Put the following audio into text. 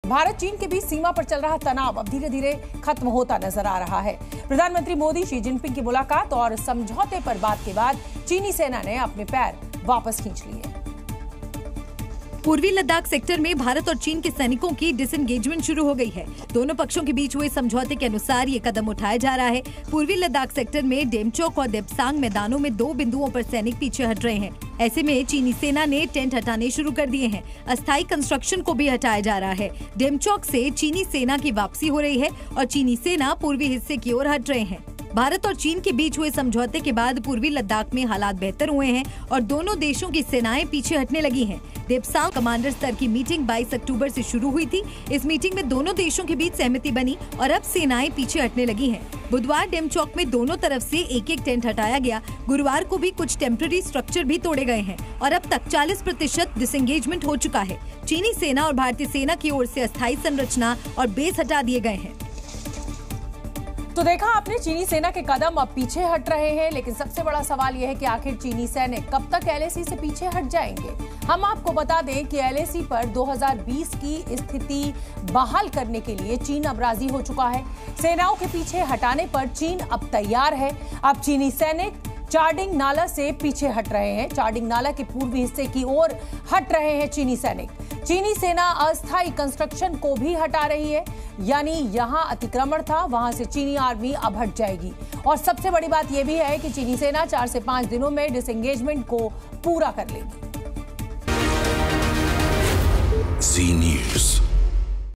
भारत चीन के बीच सीमा पर चल रहा तनाव अब धीरे धीरे खत्म होता नजर आ रहा है। प्रधानमंत्री मोदी शी जिनपिंग की मुलाकात और समझौते पर बात के बाद चीनी सेना ने अपने पैर वापस खींच लिए। पूर्वी लद्दाख सेक्टर में भारत और चीन के सैनिकों की डिसएंगेजमेंट शुरू हो गई है। दोनों पक्षों के बीच हुए समझौते के अनुसार ये कदम उठाया जा रहा है। पूर्वी लद्दाख सेक्टर में डेमचोक और देपसांग मैदानों में 2 बिंदुओं पर सैनिक पीछे हट रहे हैं। ऐसे में चीनी सेना ने टेंट हटाने शुरू कर दिए हैं। अस्थायी कंस्ट्रक्शन को भी हटाया जा रहा है। डेमचोक से चीनी सेना की वापसी हो रही है और चीनी सेना पूर्वी हिस्से की ओर हट रहे हैं। भारत और चीन के बीच हुए समझौते के बाद पूर्वी लद्दाख में हालात बेहतर हुए हैं और दोनों देशों की सेनाएं पीछे हटने लगी हैं। देपसांग कमांडर स्तर की मीटिंग 22 अक्टूबर से शुरू हुई थी। इस मीटिंग में दोनों देशों के बीच सहमति बनी और अब सेनाएं पीछे हटने लगी हैं। बुधवार डेमचौक में दोनों तरफ से एक एक टेंट हटाया गया। गुरुवार को भी कुछ टेम्पररी स्ट्रक्चर भी तोड़े गए हैं और अब तक 40% डिसएंगेजमेंट हो चुका है। चीनी सेना और भारतीय सेना की ओर से अस्थायी संरचना और बेस हटा दिए गए हैं। तो देखा आपने, चीनी सेना के कदम अब पीछे हट रहे हैं, लेकिन सबसे बड़ा सवाल यह है कि आखिर चीनी सैनिक कब तक एलएसी से पीछे हट जाएंगे। हम आपको बता दें कि एलएसी पर 2020 की स्थिति बहाल करने के लिए चीन अब राजी हो चुका है। सेनाओं के पीछे हटाने पर चीन अब तैयार है। अब चीनी सैनिक चार्डिंग नाला से पीछे हट रहे हैं। चार्डिंग नाला के पूर्वी हिस्से की ओर हट रहे हैं चीनी सैनिक। चीनी सेना अस्थायी कंस्ट्रक्शन को भी हटा रही है, यानी यहां अतिक्रमण था, वहां से चीनी आर्मी अब हट जाएगी। और सबसे बड़ी बात यह भी है कि चीनी सेना 4 से 5 दिनों में डिसएंगेजमेंट को पूरा कर लेगी। जी न्यूज़।